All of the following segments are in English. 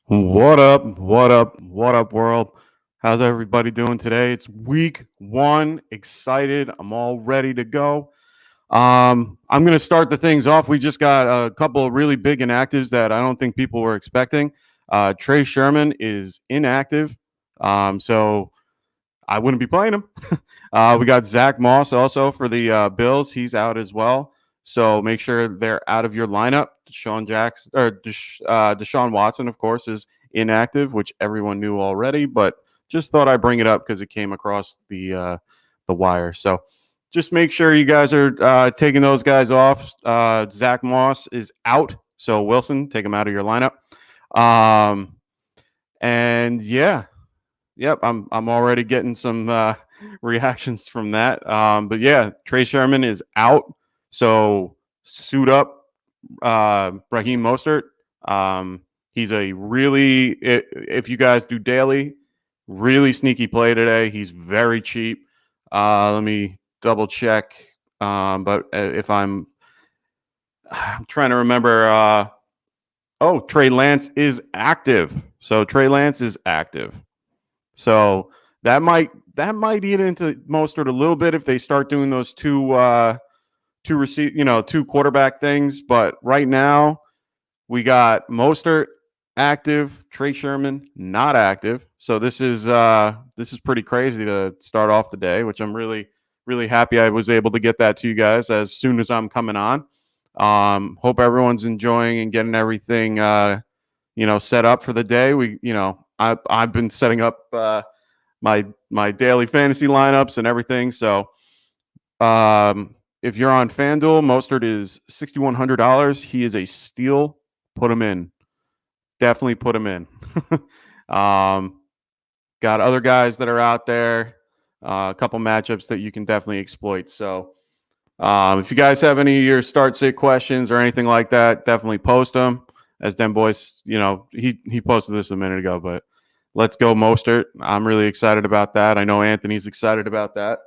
What up? What up? What up, world? How's everybody doing today? It's week one. Excited. I'm all ready to go. I'm going to start the things off. We just got a couple of really big inactives that I don't think people were expecting. Trey Sherman is inactive, so I wouldn't be playing him. We got Zach Moss also for the Bills. He's out as well. So make sure they're out of your lineup. Deshaun Watson, of course, is inactive, which everyone knew already, but just thought I'd bring it up because it came across the wire. So just make sure you guys are taking those guys off. Zach Moss is out, so Wilson, take him out of your lineup. And yeah, yep, I'm already getting some reactions from that. But yeah, Trey Sherman is out, so suit up, Raheem Mostert. He's a really, if you guys do daily, really sneaky play today. He's very cheap. Let me double check. But if I'm trying to remember, Trey Lance is active. So Trey Lance is active. So that might eat into Mostert a little bit if they start doing those two quarterback things. But right now we got Mostert active, Trey Sherman not active. So this is pretty crazy to start off the day, which I'm really happy I was able to get that to you guys as soon as I'm coming on. Hope everyone's enjoying and getting everything set up for the day. I've been setting up my daily fantasy lineups and everything. So if you're on FanDuel, Mostert is $6,100. He is a steal. Put him in. Definitely put him in. Got other guys that are out there. A couple matchups that you can definitely exploit. So if you guys have any of your start sit questions or anything like that, definitely post them. As them boys, he posted this a minute ago, but let's go Mostert. I'm really excited about that. I know Anthony's excited about that.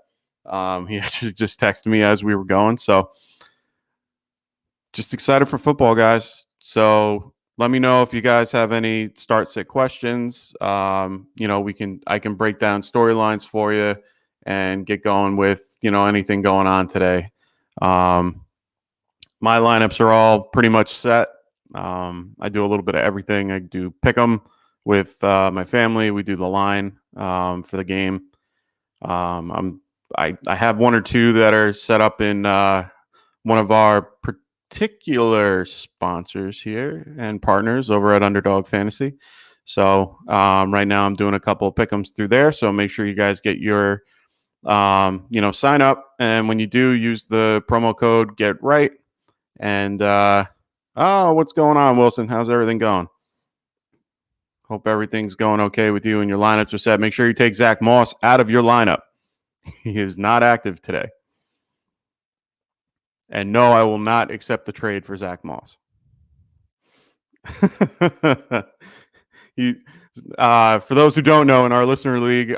He actually just texted me as we were going. So just excited for football, guys. So let me know if you guys have any start sit questions. I can break down storylines for you and get going with, anything going on today. My lineups are all pretty much set. I do a little bit of everything. I do pick 'em with my family. We do the line for the game. I have one or two that are set up in one of our particular sponsors here and partners over at Underdog Fantasy. So right now I'm doing a couple of pick'ems through there. So make sure you guys get your sign up, and when you do, use the promo code Get Right. And what's going on, Wilson? How's everything going? Hope everything's going okay with you and your lineups are set. Make sure you take Zach Moss out of your lineup. He is not active today. And no, I will not accept the trade for Zach Moss. For those who don't know, in our listener league,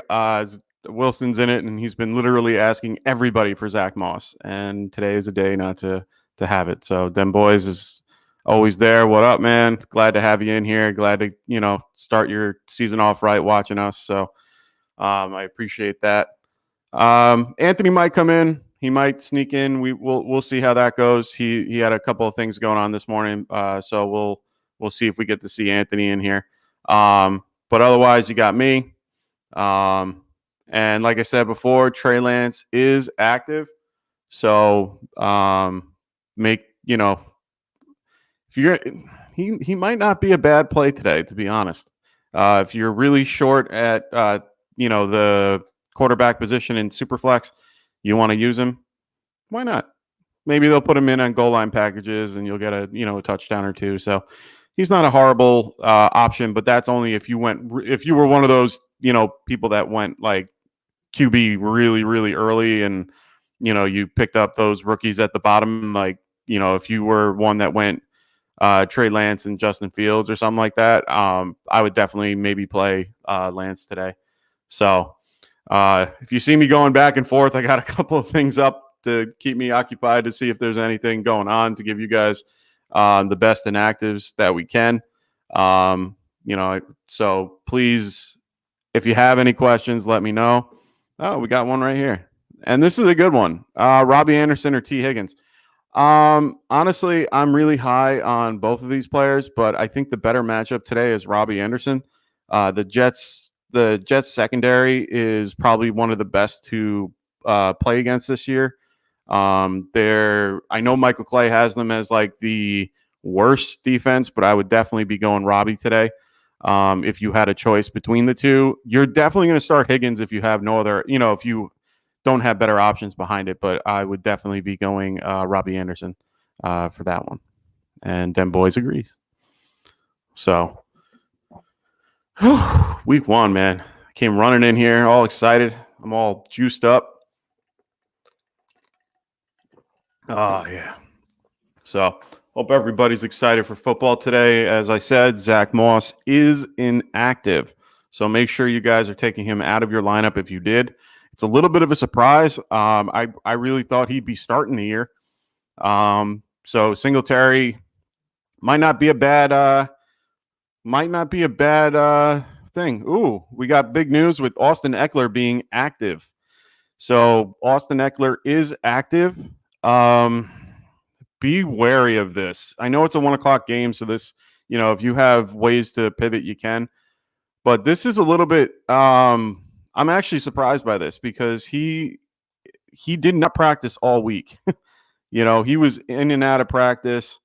Wilson's in it, and he's been literally asking everybody for Zach Moss. And today is a day not to have it. So Dem Boys is always there. What up, man? Glad to have you in here. Glad to start your season off right watching us. So I appreciate that. Anthony might come in. He might sneak in. We'll see how that goes. He had a couple of things going on this morning, so we'll see if we get to see Anthony in here. But otherwise, you got me. And like I said before, Trey Lance is active. So if you're he might not be a bad play today, to be honest. If you're really short at the quarterback position in Superflex, you want to use him, why not? Maybe they'll put him in on goal line packages and you'll get a touchdown or two. So he's not a horrible option, but that's only if you were one of those people that went like QB really, really early and you picked up those rookies at the bottom. Like if you were one that went Trey Lance and Justin Fields or something like that, I would definitely maybe play Lance today. So if you see me going back and forth, I got a couple of things up to keep me occupied to see if there's anything going on to give you guys the best inactives that we can. So please, if you have any questions, let me know. Oh, we got one right here. And this is a good one. Robbie Anderson or T. Higgins. Honestly, I'm really high on both of these players, but I think the better matchup today is Robbie Anderson. The Jets secondary is probably one of the best to play against this year. I know Michael Clay has them as like the worst defense, but I would definitely be going Robbie today. If you had a choice between the two, you're definitely going to start Higgins if you have no other, if you don't have better options behind it, but I would definitely be going Robbie Anderson for that one. And them boys agrees. So week 1, man. I came running in here all excited. I'm all juiced up. Oh, yeah. So hope everybody's excited for football today. As I said, Zach Moss is inactive. So make sure you guys are taking him out of your lineup if you did. It's a little bit of a surprise. I really thought he'd be starting the year. So Singletary might not be a bad thing. Ooh, we got big news with Austin Eckler being active. So Austin Eckler is active. Be wary of this. I know it's a 1:00 game, so this, if you have ways to pivot, you can. But this is a little bit. I'm actually surprised by this because he did not practice all week. He was in and out of practice.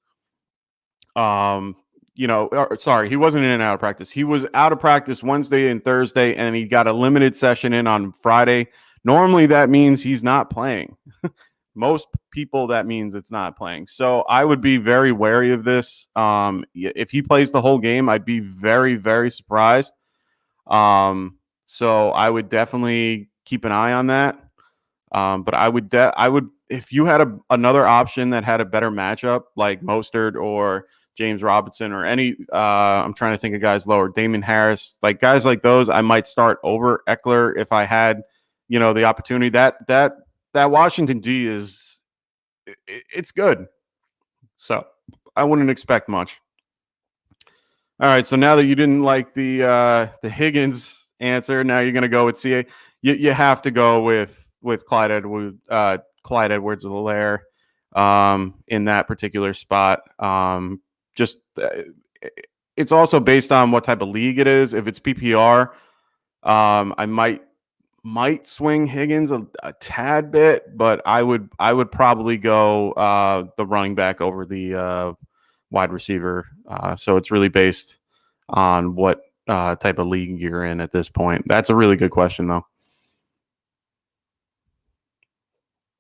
He wasn't in and out of practice. He was out of practice Wednesday and Thursday, and he got a limited session in on Friday. Normally, that means he's not playing. Most people, that means it's not playing. So I would be very wary of this. If he plays the whole game, I'd be very, very surprised. So I would definitely keep an eye on that. But I would, if you had another option that had a better matchup, like Mostert or James Robinson or any, I'm trying to think of guys lower, Damon Harris, like guys like those, I might start over Eckler if I had, the opportunity. That Washington D it's good. So I wouldn't expect much. All right. So now that you didn't like the Higgins answer, now you're going to go with CA. You have to go with Clyde Edwards-Helaire in that particular spot. It's also based on what type of league it is. If it's PPR, I might swing Higgins a tad bit, but I would probably go the running back over the wide receiver. So it's really based on what type of league you're in at this point. That's a really good question, though.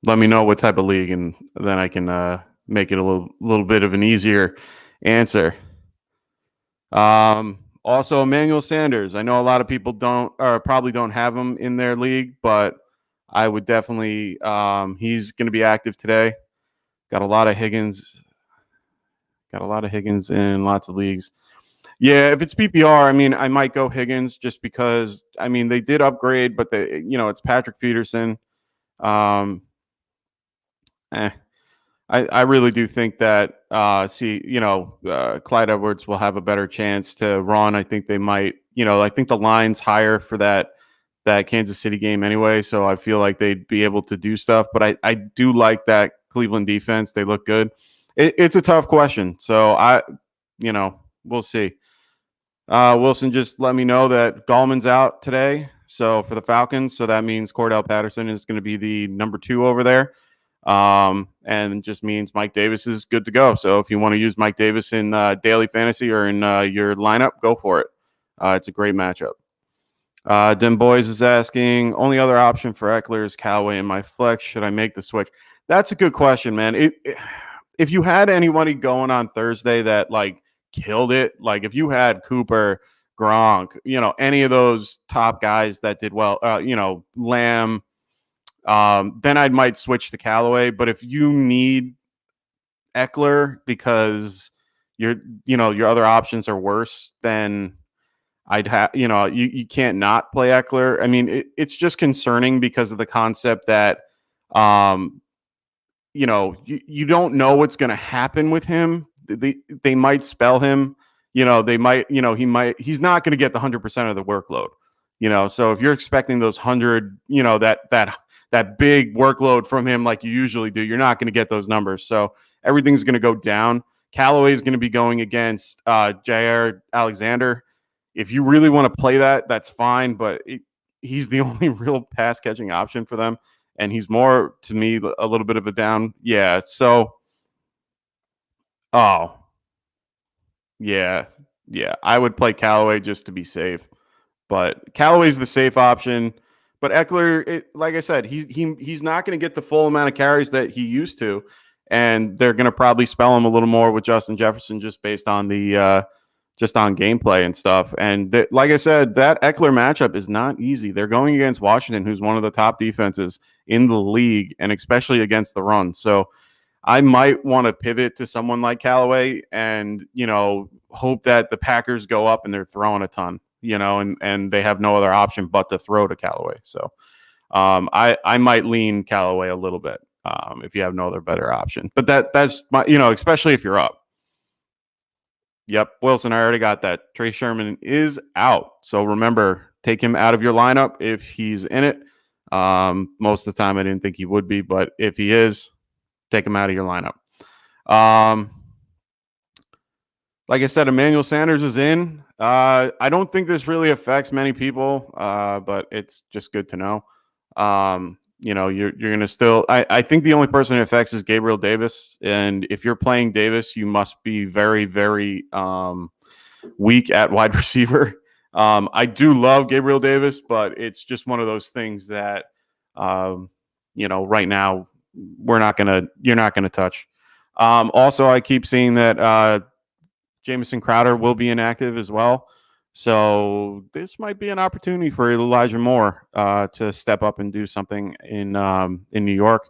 Let me know what type of league, and then I can make it a little bit of an easier answer. Also, Emanuel Sanders. I know a lot of people probably don't have him in their league, but I would definitely. He's going to be active today. Got a lot of Higgins in lots of leagues. Yeah, if it's PPR, I mean, I might go Higgins just because. I mean, they did upgrade, but it's Patrick Peterson. I really do think that Clyde Edwards will have a better chance to run. I think they might, I think the line's higher for that Kansas City game anyway. So I feel like they'd be able to do stuff. But I do like that Cleveland defense. They look good. It's a tough question. So we'll see. Wilson just let me know that Gallman's out today. So for the Falcons, so that means Cordell Patterson is going to be the number 2 over there. And just means Mike Davis is good to go. So if you want to use Mike Davis in daily fantasy or in your lineup, go for it. It's a great matchup. Dim Boys is asking, only other option for Eckler is Callaway in my flex. Should I make the switch? That's a good question, man. If you had anybody going on Thursday that like killed it, like if you had Cooper, Gronk, any of those top guys that did well, Lamb, then I might switch to Callaway. But if you need Eckler because your other options are worse, then I'd have, you can't not play Eckler. I mean, it's just concerning because of the concept that, you don't know what's going to happen with him. They might spell him, they might, he's not going to get the 100% of the workload. So if you're expecting those 100, that big workload from him like you usually do, you're not going to get those numbers. So everything's going to go down. Callaway is going to be going against Jair Alexander. If you really want to play that, that's fine, but he's the only real pass catching option for them, and he's more, to me, a little bit of a down. Yeah. So, yeah, I would play Callaway just to be safe. But Callaway's the safe option. But Eckler, like I said, he's not going to get the full amount of carries that he used to, and they're going to probably spell him a little more with Justin Jefferson just based on the just on gameplay and stuff. And like I said, that Eckler matchup is not easy. They're going against Washington, who's one of the top defenses in the league, and especially against the run. So I might want to pivot to someone like Callaway and hope that the Packers go up and they're throwing a ton. And they have no other option but to throw to Callaway. So I might lean Callaway a little bit if you have no other better option. But that's my, especially if you're up. Yep, Wilson, I already got that. Trey Sherman is out. So remember, take him out of your lineup if he's in it. Most of the time I didn't think he would be, but if he is, take him out of your lineup. Like I said, Emanuel Sanders is in. I don't think this really affects many people, but it's just good to know. You're going to still – I think the only person it affects is Gabriel Davis. And if you're playing Davis, you must be very, very weak at wide receiver. I do love Gabriel Davis, but it's just one of those things that, right now you're not going to touch. Also, I keep seeing that Jamison Crowder will be inactive as well. So this might be an opportunity for Elijah Moore to step up and do something in New York.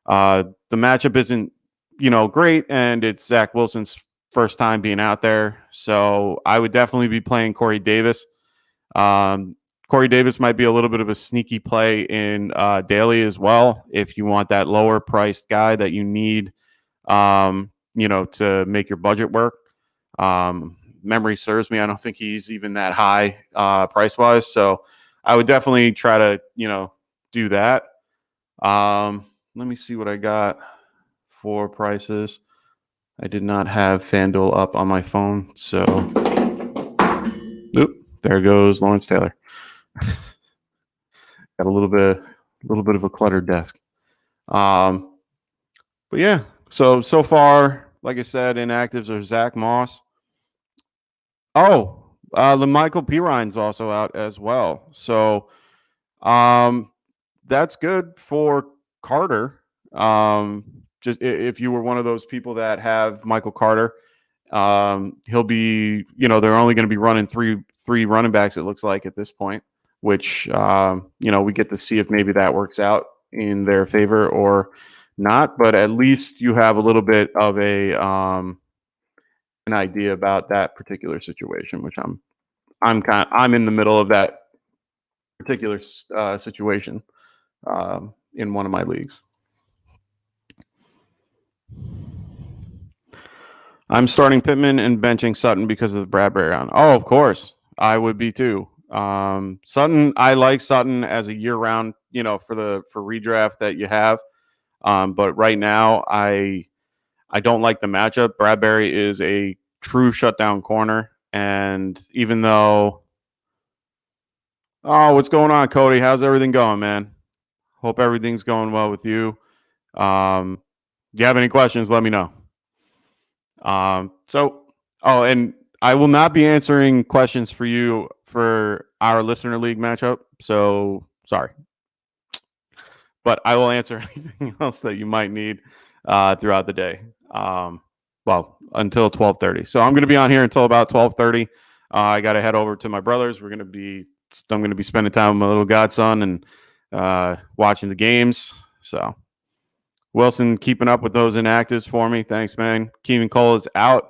The matchup isn't, great, and it's Zach Wilson's first time being out there. So I would definitely be playing Corey Davis. Corey Davis might be a little bit of a sneaky play in daily as well if you want that lower priced guy that you need, to make your budget work. Memory serves me, I don't think he's even that high price wise. So I would definitely try to, do that. Let me see what I got for prices. I did not have FanDuel up on my phone. So, there goes Lawrence Taylor. Got a little bit of a cluttered desk. But yeah, so far, like I said, inactives are Zach Moss. Michael Pirine's also out as well. So that's good for Carter. Just if you were one of those people that have Michael Carter, he'll be, they're only going to be running three running backs, it looks like, at this point, which, we get to see if maybe that works out in their favor or not. But at least you have a little bit of an idea about that particular situation, which I'm in the middle of that particular situation in one of my leagues. I'm starting Pittman and benching Sutton because of the Bradbury round. Oh, of course, I would be too. Sutton, I like Sutton as a year round, for redraft that you have. But right now, I don't like the matchup. Bradbury is a true shutdown corner. And even though, what's going on, Cody? How's everything going, man? Hope everything's going well with you. If you have any questions, let me know. And I will not be answering questions for you for our listener league matchup. So sorry. But I will answer anything else that you might need throughout the day. Until 12:30. So I'm going to be on here until about 12:30. I got to head over to my brother's. I'm going to be spending time with my little godson and watching the games. So Wilson keeping up with those inactives for me. Thanks, man. Keenan Cole is out.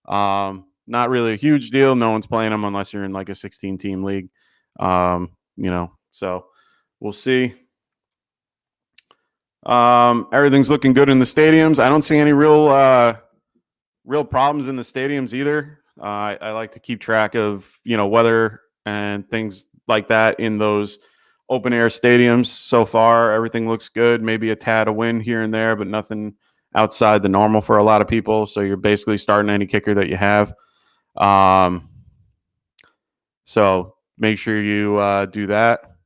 Not really a huge deal. No one's playing him unless you're in like a 16-team league. So we'll see. Everything's looking good in the stadiums. I don't see any real problems in the stadiums either. I like to keep track of, weather and things like that in those open air stadiums. So far, everything looks good. Maybe a tad of wind here and there, but nothing outside the normal for a lot of people. So you're basically starting any kicker that you have. So make sure you do that.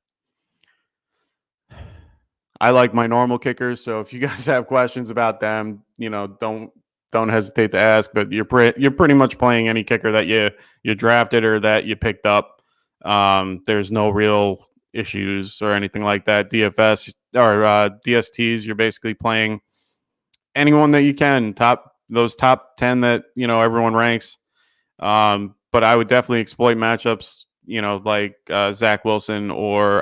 I like my normal kickers, so if you guys have questions about them, don't hesitate to ask. But you're pretty much playing any kicker that you drafted or that you picked up. There's no real issues or anything like that. DFS or DSTs, you're basically playing anyone that you can. Those top 10 that everyone ranks. But I would definitely exploit matchups, like Zach Wilson or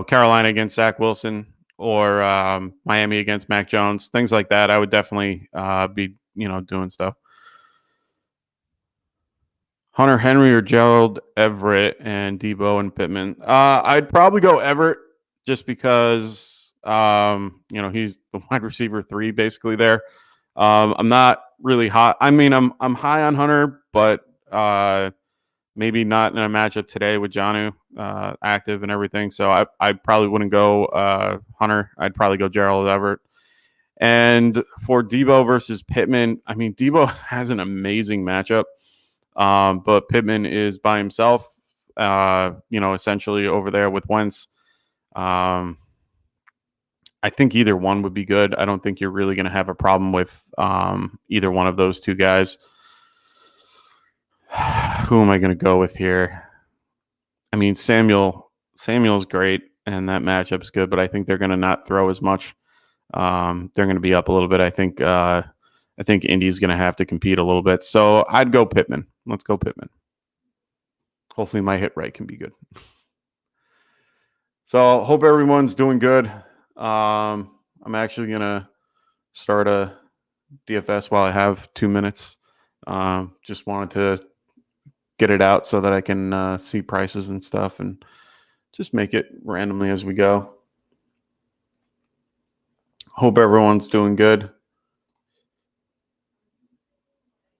Carolina against Zach Wilson or Miami against Mac Jones, things like that. I would definitely be, doing stuff. Hunter Henry or Gerald Everett and Debo and Pittman. I'd probably go Everett just because, he's the wide receiver 3 basically there. I'm not really high. I mean, I'm high on Hunter, but maybe not in a matchup today with Jonnu active and everything. So I probably wouldn't go Hunter. I'd probably go Gerald Everett. And for Debo versus Pittman, I mean, Debo has an amazing matchup, but Pittman is by himself, essentially over there with Wentz. I think either one would be good. I don't think you're really going to have a problem with either one of those two guys. Who am I going to go with here? I mean, Samuel's great, and that matchup's good, but I think they're going to not throw as much. They're going to be up a little bit. I think Indy's going to have to compete a little bit. So I'd go Pittman. Let's go Pittman. Hopefully my hit rate can be good. So hope everyone's doing good. I'm actually going to start a DFS while I have 2 minutes. Just wanted to get it out so that I can see prices and stuff and just make it randomly as we go. Hope everyone's doing good.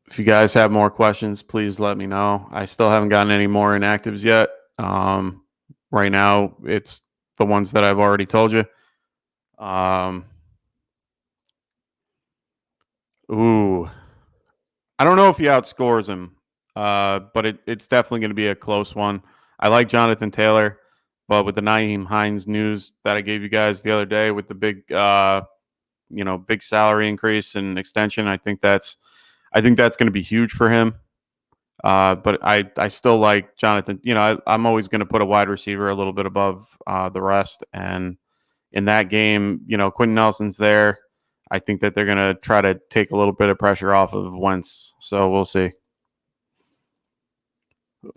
If you guys have more questions, please let me know. I still haven't gotten any more inactives yet. Right now, it's the ones that I've already told you. Ooh. I don't know if he outscores him, but it's definitely going to be a close one. I like Jonathan Taylor, but with the Nyheim Hines news that I gave you guys the other day with the big, big salary increase and extension, I think that's going to be huge for him. But I still like Jonathan. I'm always going to put a wide receiver a little bit above the rest. And in that game, Quentin Nelson's there. I think that they're going to try to take a little bit of pressure off of Wentz. So we'll see.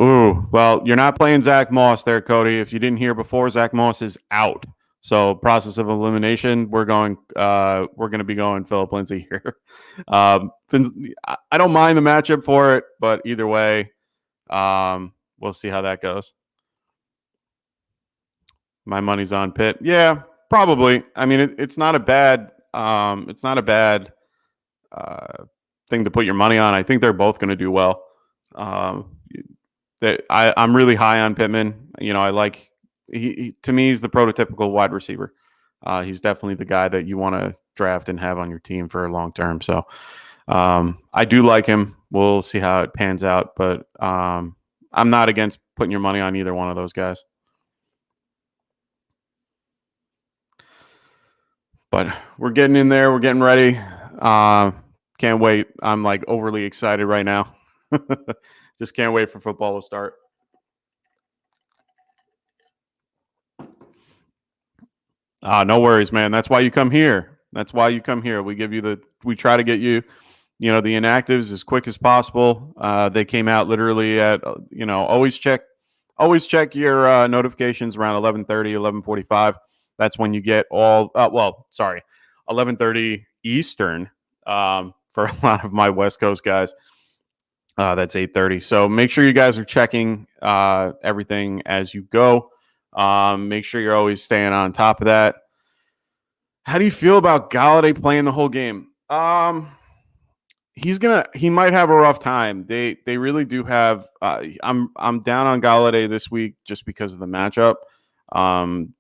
Ooh, well, you're not playing Zach Moss there, Cody. If you didn't hear before, Zach Moss is out. So process of elimination, we're going to be going Philip Lindsay here. I don't mind the matchup for it, but either way, we'll see how that goes. My money's on Pitt. Yeah, probably. I mean, it's not a bad thing to put your money on. I think they're both going to do well. I'm really high on Pittman. I like to me he's the prototypical wide receiver. He's definitely the guy that you want to draft and have on your team for a long term. So I do like him. We'll see how it pans out, but I'm not against putting your money on either one of those guys. But we're getting in there. We're getting ready. Can't wait. I'm like overly excited right now. Just can't wait for football to start. No worries, man. That's why you come here. We try to get you, the inactives as quick as possible. They came out literally at, always check your notifications around 11:30, 11:45. That's when you get all, 11:30 Eastern for a lot of my West Coast guys. That's 8:30. So make sure you guys are checking everything as you go. Make sure you're always staying on top of that. How do you feel about Galladay playing the whole game? he might have a rough time. They really do have. I'm down on Galladay this week just because of the matchup.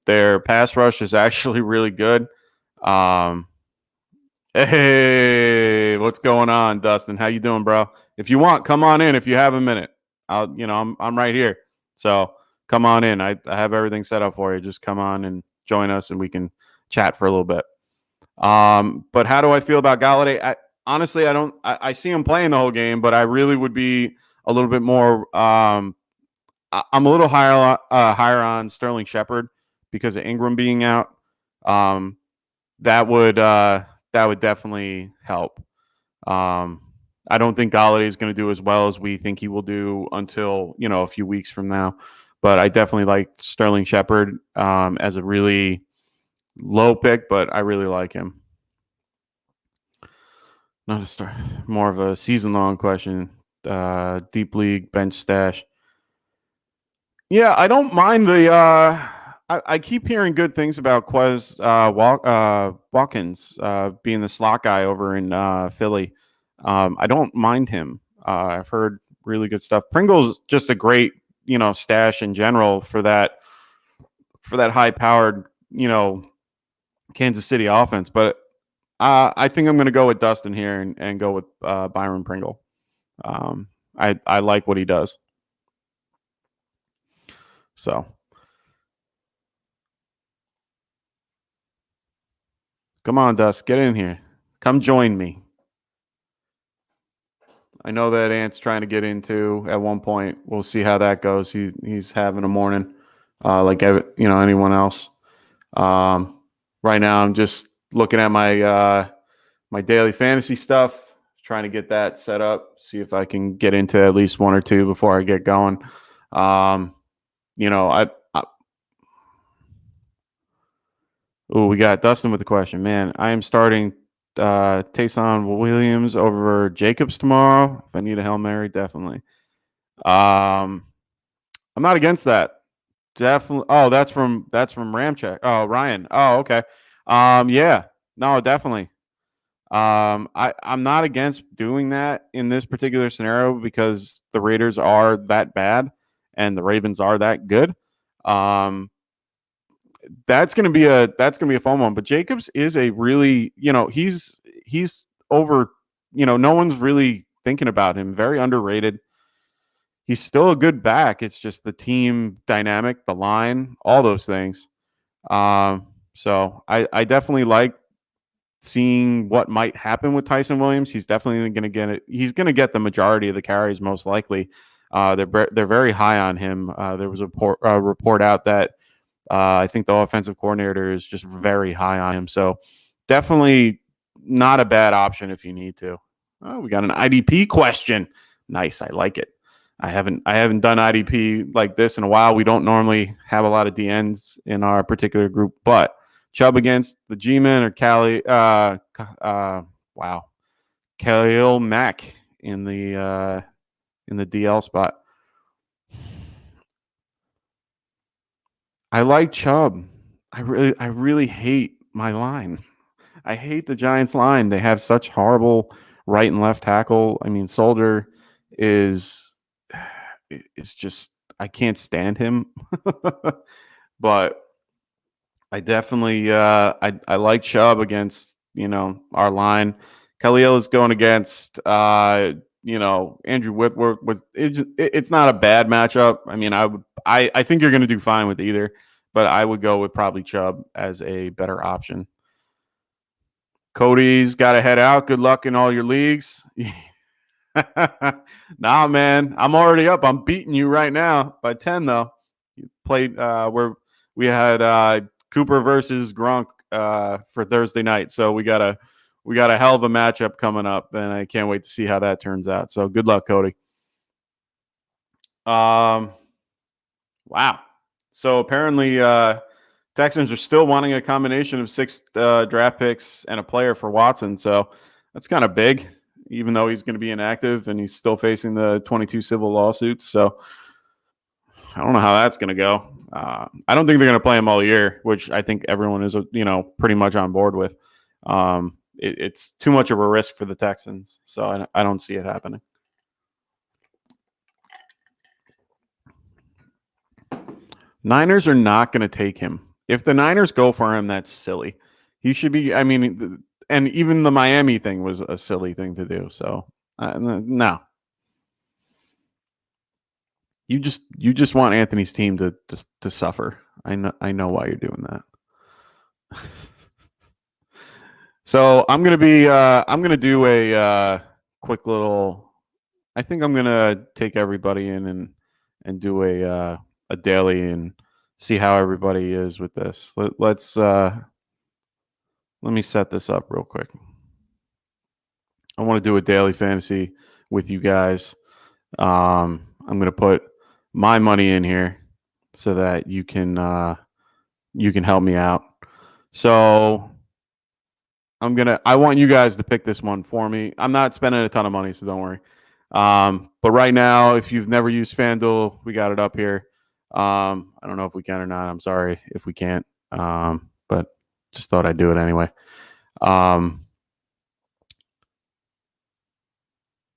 Their pass rush is actually really good. Hey, what's going on, Dustin? How you doing, bro? If you want, come on in. If you have a minute, I'm right here. So come on in. I have everything set up for you. Just come on and join us, and we can chat for a little bit. But how do I feel about Galladay? Honestly, I don't. I see him playing the whole game, but I really would be a little bit more. I'm a little higher on Sterling Shepard because of Ingram being out. That would definitely help. I don't think Galladay is going to do as well as we think he will do until a few weeks from now. But I definitely like Sterling Shepard as a really low pick, but I really like him. Not a start, more of a season-long question. Deep league bench stash. Yeah, I don't mind the. I keep hearing good things about Quez Watkins being the slot guy over in Philly. I don't mind him. I've heard really good stuff. Pringle's just a great stash in general for that high-powered Kansas City offense, but. I think I'm going to go with Dustin here and go with Byron Pringle. I like what he does. So, come on, Dust, get in here. Come join me. I know that Ant's trying to get into at one point. We'll see how that goes. He's having a morning like anyone else. Right now, I'm just looking at my my daily fantasy stuff, trying to get that set up, see if I can get into at least one or two before I get going. We got Dustin with the question. Man, I am starting Taysom Williams over Jacobs tomorrow. If I need a Hail Mary, definitely. I'm not against that. Definitely. Oh, that's from Ramcheck. Oh, Ryan. Oh, okay. Yeah. No, definitely. I'm not against doing that in this particular scenario because the Raiders are that bad and the Ravens are that good. That's gonna be a fun one. But Jacobs is a really, he's over, no one's really thinking about him. Very underrated. He's still a good back. It's just the team dynamic, the line, all those things. So I definitely like seeing what might happen with Tyson Williams. He's definitely going to get it. He's going to get the majority of the carries, most likely. They're very high on him. There was a report out that I think the offensive coordinator is just very high on him. So definitely not a bad option if you need to. Oh, we got an IDP question. Nice. I like it. I haven't done IDP like this in a while. We don't normally have a lot of DNs in our particular group, but Chubb against the G-Man or Khalil Mack in the DL spot. I like Chubb. I really hate my line. I hate the Giants line. They have such horrible right and left tackle. I mean, Solder is just, I can't stand him. But I definitely I like Chubb against our line. Khalil is going against Andrew Whitworth. It's not a bad matchup. I mean, I think you're going to do fine with either, but I would go with probably Chubb as a better option. Cody's got to head out. Good luck in all your leagues. Nah, man, I'm already up. I'm beating you right now by 10 though. You played where we had Cooper versus Gronk for Thursday night. So we got a hell of a matchup coming up, and I can't wait to see how that turns out. So good luck, Cody. Wow. So apparently Texans are still wanting a combination of 6 draft picks and a player for Watson. So that's kind of big, even though he's going to be inactive and he's still facing the 22 civil lawsuits. So I don't know how that's going to go. I don't think they're going to play him all year, which I think everyone is, pretty much on board with. it's too much of a risk for the Texans. So I don't see it happening. Niners are not going to take him. If the Niners go for him, that's silly. He should be. I mean, and even the Miami thing was a silly thing to do. So no. You just want Anthony's team to suffer. I know why you're doing that. So I'm gonna do a quick little. I think I'm gonna take everybody in and do a daily and see how everybody is with this. Let me set this up real quick. I want to do a daily fantasy with you guys. I'm gonna put my money in here so that you can help me out. So I want you guys to pick this one for me. I'm not spending a ton of money, so don't worry. But right now, if you've never used FanDuel, we got it up here. I don't know if we can or not. I'm sorry if we can't. But just thought I'd do it anyway.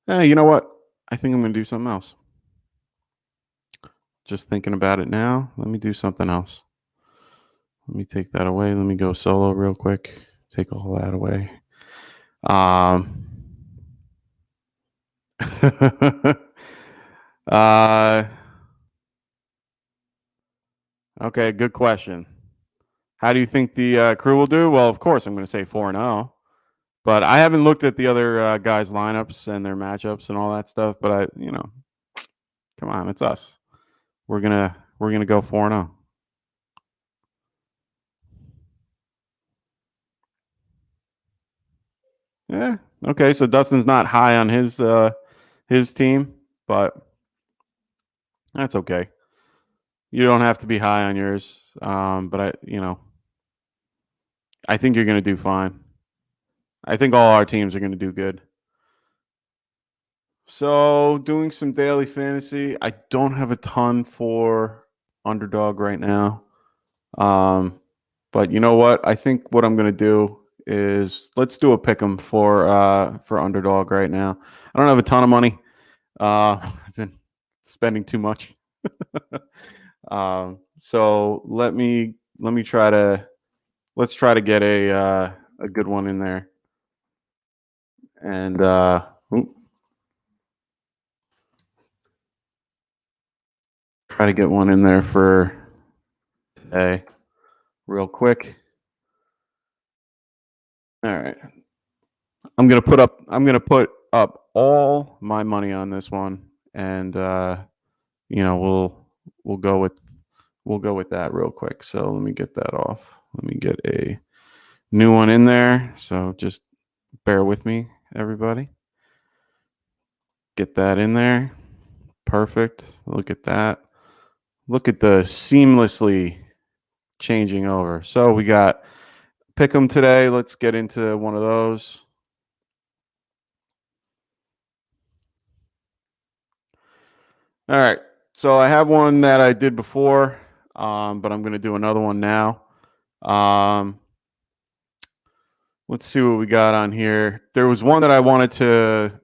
You know what? I think I'm going to do something else. Just thinking about it now. Let me do something else. Let me take that away. Let me go solo real quick. Take all that away. Okay, good question. How do you think the crew will do? Well, of course, I'm going to say 4-0. But I haven't looked at the other guys' lineups and their matchups and all that stuff. But come on, it's us. We're gonna go 4-0. Yeah. Okay. So Dustin's not high on his team, but that's okay. You don't have to be high on yours. But I think you're gonna do fine. I think all our teams are gonna do good. So doing some daily fantasy. I don't have a ton for Underdog right now. But you know what? I think what I'm gonna do is let's do a pick'em for Underdog right now. I don't have a ton of money. I've been spending too much. So let's try to get a good one in there. And try to get one in there for today real quick. All right. I'm gonna put up all my money on this one, and we'll go with that real quick. So let me get that off. Let me get a new one in there. So just bear with me, everybody. Get that in there. Perfect. Look at that. Look at the seamlessly changing over. So we got Pick'em today. Let's get into one of those. All right. So I have one that I did before, but I'm going to do another one now. Let's see what we got on here. There was one that I wanted to,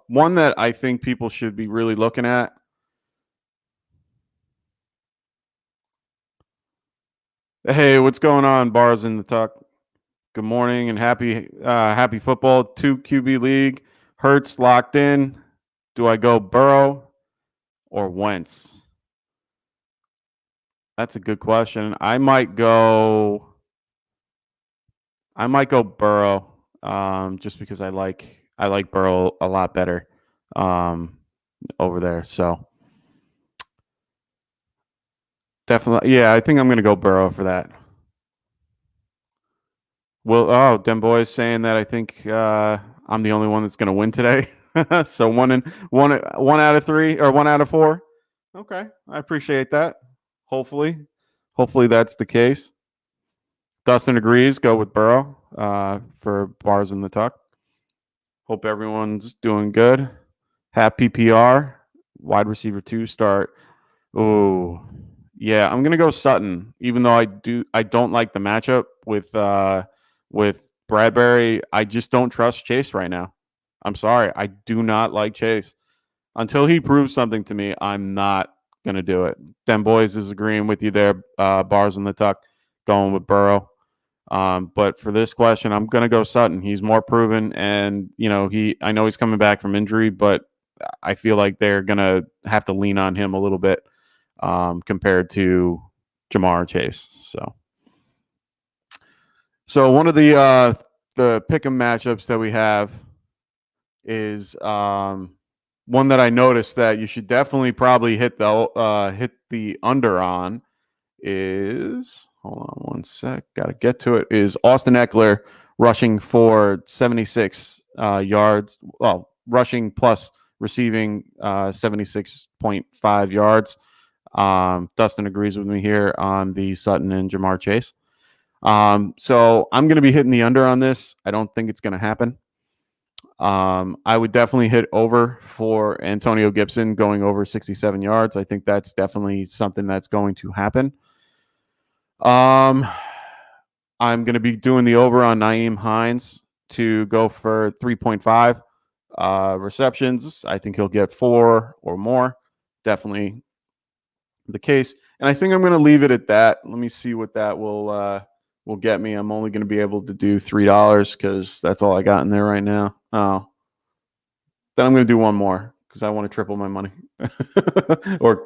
one that I think people should be really looking at. Hey, what's going on, Bars in the Tuck? Good morning and happy football. 2 QB league. Hurts locked in. Do I go Burrow or Wentz? That's a good question. I might go Burrow, just because I like Burrow a lot better over there. So definitely, yeah, I think I'm going to go Burrow for that. Well, Den Boy's saying that I think I'm the only one that's going to win today. So one out of 3 or 1 out of 4. Okay, I appreciate that. Hopefully that's the case. Dustin agrees. Go with Burrow for Bars in the Tuck. Hope everyone's doing good. Happy PPR. Wide receiver 2 start. Oh, yeah. I'm gonna go Sutton, even though I don't like the matchup with Bradbury, I just don't trust Chase right now. I'm sorry. I do not like Chase. Until he proves something to me, I'm not going to do it. Dem Boys is agreeing with you there. Bars on the tuck, going with Burrow. But for this question, I'm going to go Sutton. He's more proven, and I know he's coming back from injury, but I feel like they're going to have to lean on him a little bit compared to Jamar Chase. So one of the pick'em matchups that we have is one that I noticed that you should definitely probably hit the under on. Is, hold on one sec, gotta get to it, is Austin Eckler rushing for 76 yards. Well, rushing plus receiving 76.5 yards. Dustin agrees with me here on the Sutton and Jamar Chase. So I'm going to be hitting the under on this. I don't think it's going to happen. I would definitely hit over for Antonio Gibson going over 67 yards. I think that's definitely something that's going to happen. I'm going to be doing the over on Nyheim Hines to go for 3.5 receptions. I think he'll get 4 or more. Definitely the case. And I think I'm going to leave it at that. Let me see what that will get me. I'm only going to be able to do $3 because that's all I got in there right now. Oh, then I'm going to do one more because I want to triple my money, or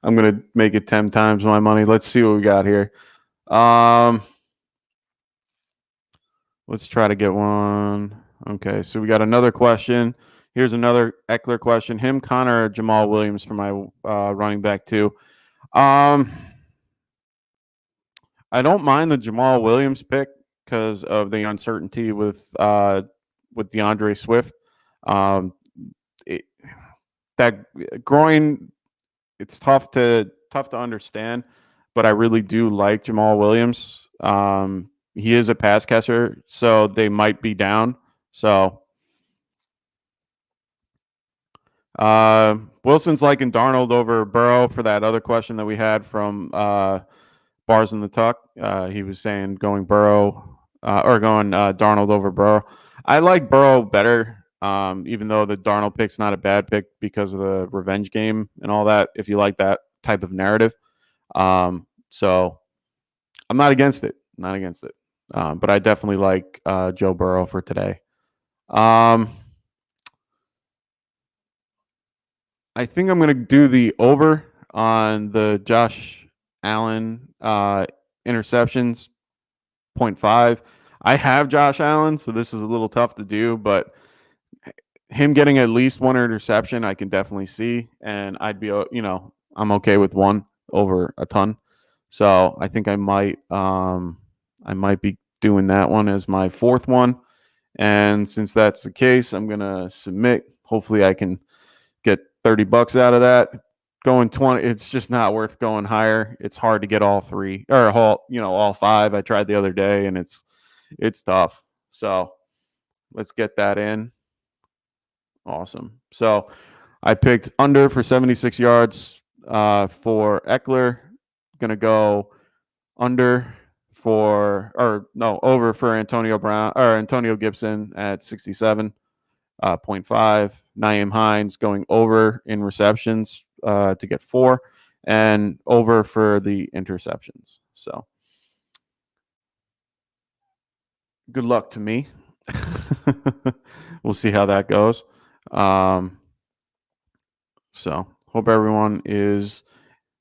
I'm going to make it 10 times my money. Let's see what we got here. Let's try to get one. Okay, so we got another question. Here's another Eckler question. Him, Connor, or Jamal Williams for my running back too. I don't mind the Jamal Williams pick because of the uncertainty with DeAndre Swift. That groin, it's tough to understand, but I really do like Jamal Williams. He is a pass catcher, so they might be down. So Wilson's liking Darnold over Burrow for that other question that we had from Bars in the Tuck. He was saying going Burrow or going Darnold over Burrow. I like Burrow better, even though the Darnold pick's not a bad pick because of the revenge game and all that, if you like that type of narrative. So I'm not against it. But I definitely like Joe Burrow for today. I think I'm going to do the over on the Josh Allen interceptions, 0.5. I have Josh Allen, so this is a little tough to do, but him getting at least one interception, I can definitely see, and I'd be, I'm okay with one over a ton. So I think I might be doing that one as my fourth one. And since that's the case, I'm going to submit. Hopefully I can get $30 out of that. Going 20, it's just not worth going higher. It's hard to get all three or all five. I tried the other day and it's tough. So let's get that in. Awesome. So I picked under for 76 yards for Eckler. Gonna go under over for Antonio Gibson at 67.5. Nyheim Hines going over in receptions to get 4, and over for the interceptions. So good luck to me. We'll see how that goes. So hope everyone is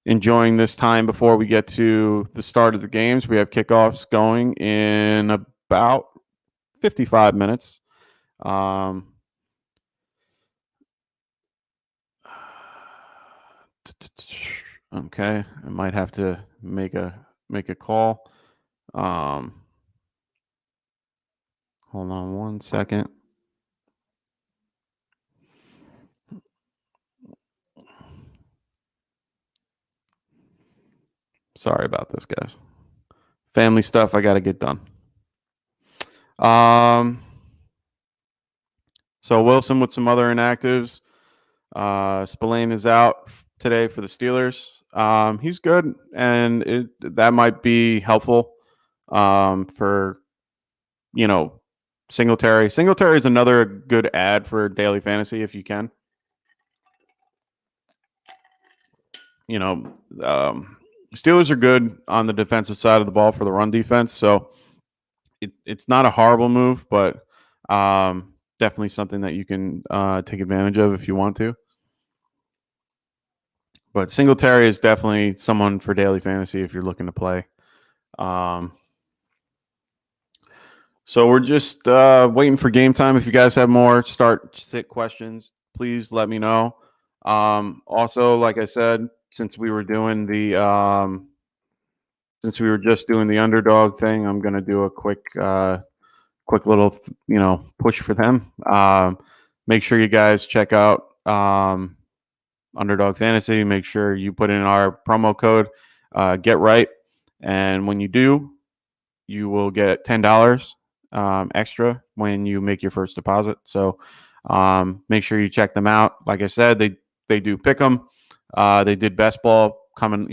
enjoying this time before we get to the start of the games. We have kickoffs going in about 55 minutes. Okay, I might have to make a call. Hold on one second. Sorry about this, guys. Family stuff I got to get done. So Wilson with some other inactives. Spillane is out today for the Steelers. He's good, and that might be helpful for Singletary. Singletary is another good ad for daily fantasy if you can. You know, Steelers are good on the defensive side of the ball for the run defense, so it's not a horrible move, but definitely something that you can take advantage of if you want to. But Singletary is definitely someone for daily fantasy if you're looking to play. So we're just waiting for game time. If you guys have more sit questions, please let me know. Also, like I said, since we were just doing the underdog thing, I'm gonna do a quick little push for them. Make sure you guys check out Underdog Fantasy. Make sure you put in our promo code Get Right, and when you do, you will get $10 extra when you make your first deposit. So make sure you check them out. Like I said, they do pick them. They did best ball coming,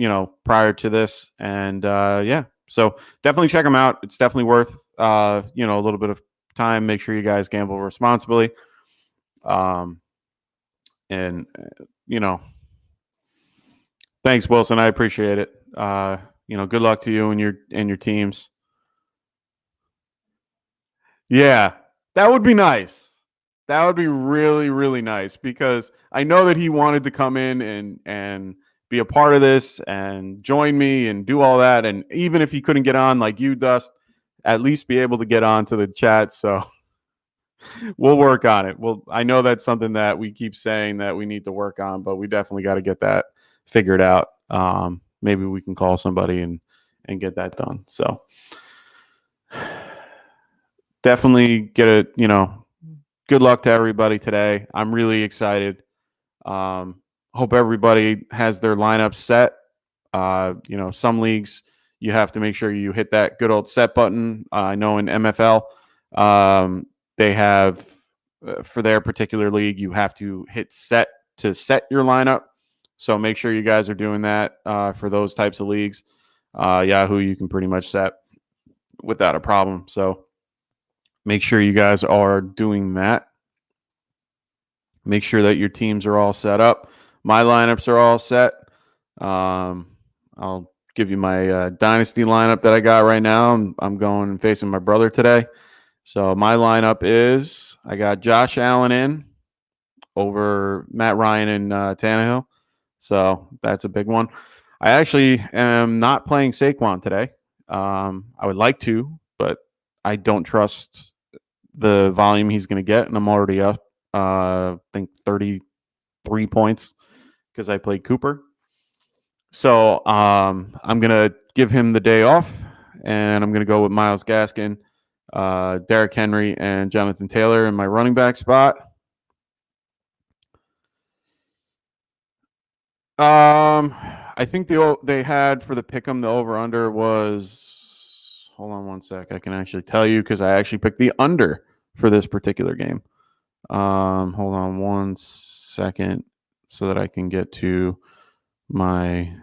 prior to this, and yeah. So definitely check them out. It's definitely worth a little bit of time. Make sure you guys gamble responsibly. And thanks, Wilson. I appreciate it. Good luck to you and your teams. Yeah, that would be nice. That would be really, really nice because I know that he wanted to come in and be a part of this and join me and do all that. And even if he couldn't get on like you, Dust, at least be able to get on to the chat. So we'll work on it. I know that's something that we keep saying that we need to work on, but we definitely got to get that figured out. Maybe we can call somebody and get that done. So definitely get it, good luck to everybody today. I'm really excited. Hope everybody has their lineup set. Some leagues you have to make sure you hit that good old set button. I know in MFL, they have for their particular league, you have to hit set to set your lineup. So make sure you guys are doing that for those types of leagues. Yahoo, you can pretty much set without a problem. So make sure you guys are doing that. Make sure that your teams are all set up. My lineups are all set. I'll give you my Dynasty lineup that I got right now. I'm going and facing my brother today. So my lineup is I got Josh Allen in over Matt Ryan and Tannehill. So that's a big one. I actually am not playing Saquon today. I would like to, but I don't trust the volume he's going to get, and I'm already up, I think 33 points because I played Cooper. So I'm going to give him the day off, and I'm going to go with Myles Gaskin, Derrick Henry, and Jonathan Taylor in my running back spot. I think they had for the pick'em, the over-under was, hold on one sec. I can actually tell you because I actually picked the under for this particular game. Hold on one second so that I can get to my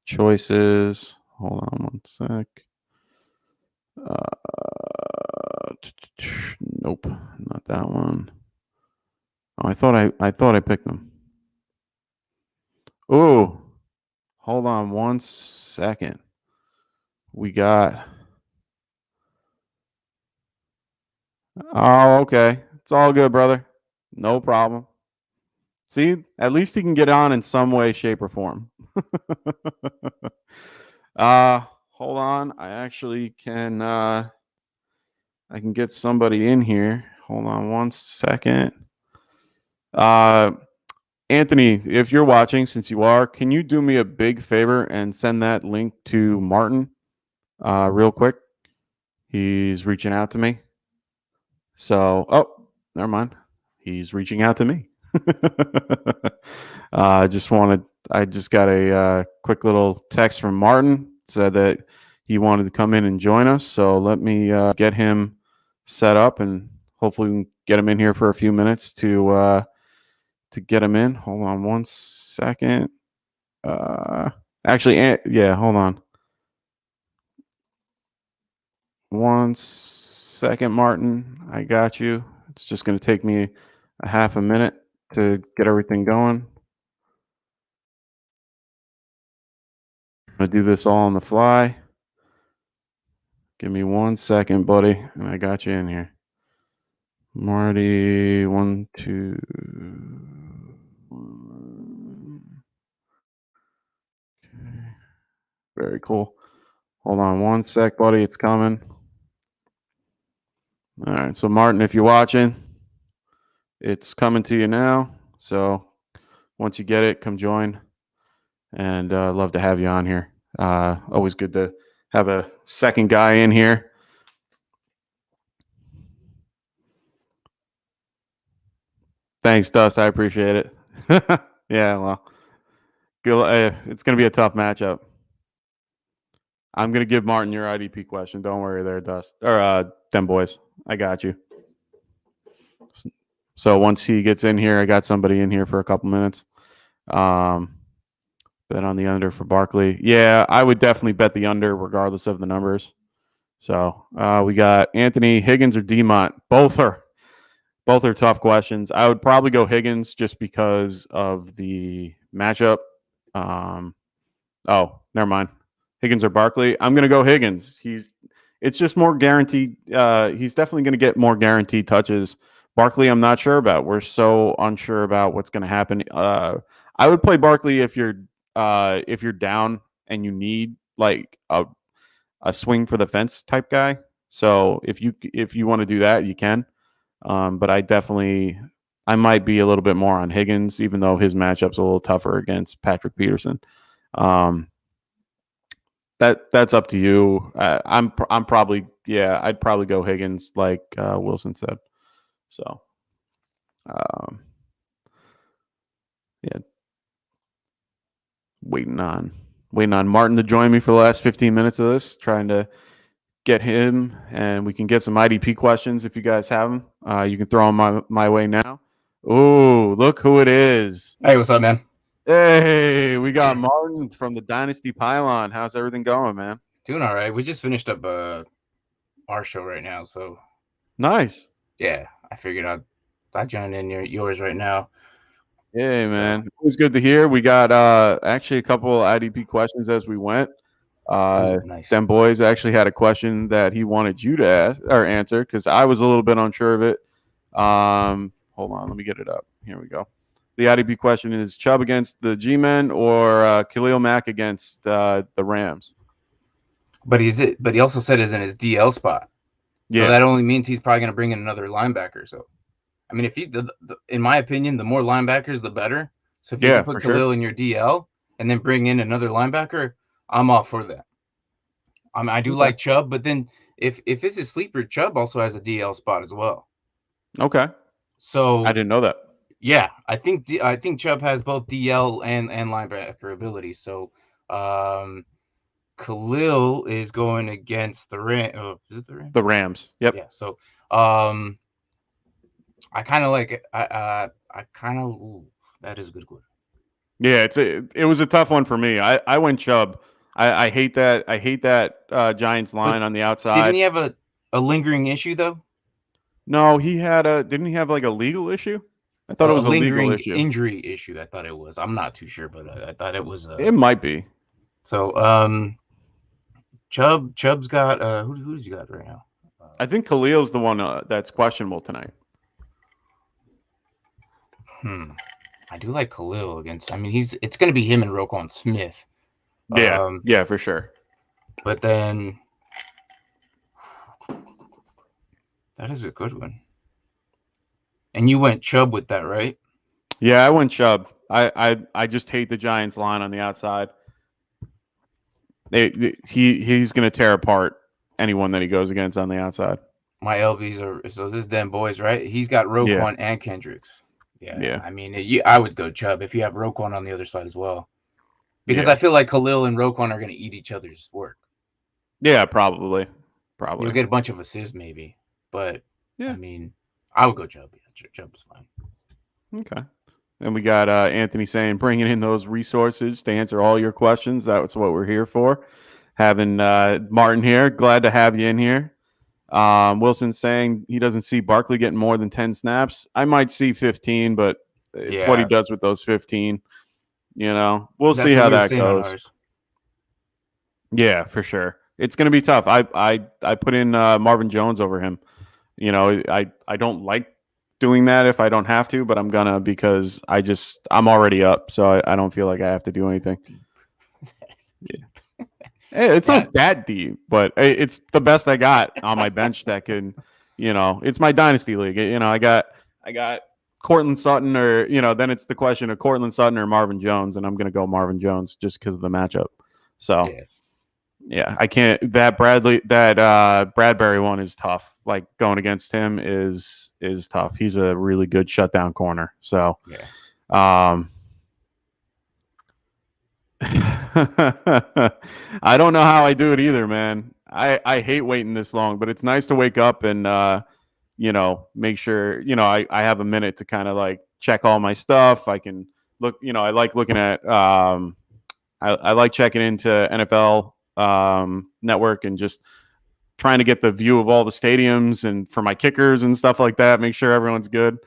choices. Hold on one sec. Nope, not that one. Oh, I thought I picked them. Oh, hold on one second. We got. Oh, okay. It's all good, brother. No problem. See, at least he can get on in some way, shape, or form. Hold on. I actually can I can get somebody in here. Hold on one second. Anthony, if you're watching, since you are, can you do me a big favor and send that link to Martin real quick? He's reaching out to me. So, never mind. He's reaching out to me. I just got a quick little text from Martin, said that he wanted to come in and join us. So let me get him set up, and hopefully we can get him in here for a few minutes to get him in. Hold on one second. Hold on. One second, Martin. I got you. It's just going to take me a half a minute to get everything going. I'm going to do this all on the fly. Give me 1 second, buddy, and I got you in here. Marty, 1, 2. Okay. Very cool. Hold on 1 sec, buddy. It's coming. All right. So, Martin, if you're watching, it's coming to you now. So, once you get it, come join. And love to have you on here. Always good to have a second guy in here. Thanks, Dust. I appreciate it. Yeah, well, it's going to be a tough matchup. I'm going to give Martin your IDP question. Don't worry there, Dust. Or them boys. I got you. So once he gets in here, I got somebody in here for a couple minutes. Bet on the under for Barkley. Yeah, I would definitely bet the under regardless of the numbers. So we got Anthony, Higgins, or Demont. Both are tough questions. I would probably go Higgins just because of the matchup. Oh, never mind. Higgins or Barkley. I'm going to go Higgins. It's just more guaranteed. He's definitely going to get more guaranteed touches. Barkley, I'm not sure about. We're so unsure about what's going to happen. I would play Barkley if you're down and you need like a swing for the fence type guy. So if you want to do that, you can. But I might be a little bit more on Higgins, even though his matchup's a little tougher against Patrick Peterson. That's up to you. I'm probably I'd probably go Higgins like Wilson said. So, waiting on Martin to join me for the last 15 minutes of this, trying to get him, and we can get some IDP questions if you guys have them. You can throw them my way now. Oh, look who it is. Hey, what's up, man? Hey, we got Martin from the Dynasty Pylon. How's everything going, man? Doing all right. We just finished up our show right now, so nice. Yeah, I figured I'd join in yours right now. Hey, man. It was good to hear. We got actually a couple IDP questions as we went. Nice. Them boys actually had a question that he wanted you to ask or answer because I was a little bit unsure of it. Hold on, let me get it up. Here we go. The IDP question is Chubb against the G-Men or Khalil Mack against the Rams. But he also said it's in his DL spot. So that only means he's probably going to bring in another linebacker. So, I mean, in my opinion, the more linebackers, the better. So if you can put Khalil in your DL and then bring in another linebacker, I'm all for that. I do like Chubb, but then if it's a sleeper, Chubb also has a DL spot as well. Okay. So I didn't know that. Yeah, I think Chubb has both DL and linebacker ability. So Khalil is going against the Rams. Oh, is it the Rams? The Rams. Yep. Yeah. So I kind of like it. I kind of that is a good one. Yeah, it was a tough one for me. I went Chubb. I hate that. I hate that Giants line on the outside. Didn't he have a lingering issue though? No, didn't he have like a legal issue? I thought it was a legal issue. Injury issue. I thought it was. I'm not too sure, but I thought it was. It might be. So Chubb's got who's he got right now? I think Khalil's the one that's questionable tonight. I do like Khalil against. I mean, it's going to be him and Roquan Smith. Yeah, yeah, for sure. But then that is a good one. And you went Chubb with that, right? Yeah, I went Chubb. I just hate the Giants line on the outside. He's going to tear apart anyone that he goes against on the outside. My LBs are so this is them boys, right? He's got Roquan and Kendricks. Yeah. I mean, I would go Chubb if you have Roquan on the other side as well, because I feel like Khalil and Roquan are going to eat each other's work. Yeah, probably. You'll get a bunch of assists maybe, but I mean, I would go Chubb. Yeah, Chubb's fine. Okay. And we got Anthony saying bringing in those resources to answer all your questions. That's what we're here for. Having Martin here. Glad to have you in here. Wilson's saying he doesn't see Barkley getting more than 10 snaps. I might see 15, but it's what he does with those 15. We'll see how that goes. Yeah, for sure. It's going to be tough. I put in Marvin Jones over him. I don't like doing that if I don't have to, but I'm gonna because I'm already up, so I don't feel like I have to do anything. Yeah. Hey, it's not that deep, but it's the best I got on my bench that can, it's my dynasty league. I got Cortland Sutton or, then it's the question of Cortland Sutton or Marvin Jones, and I'm going to go Marvin Jones just because of the matchup. So, yeah, I can't. That Bradbury one is tough. Like going against him is tough. He's a really good shutdown corner. So, I don't know how I do it either, man. I hate waiting this long, but it's nice to wake up and make sure I have a minute to kind of like check all my stuff. I can look. I like looking at. I like checking into NFL Network and just trying to get the view of all the stadiums and for my kickers and stuff like that. Make sure everyone's good.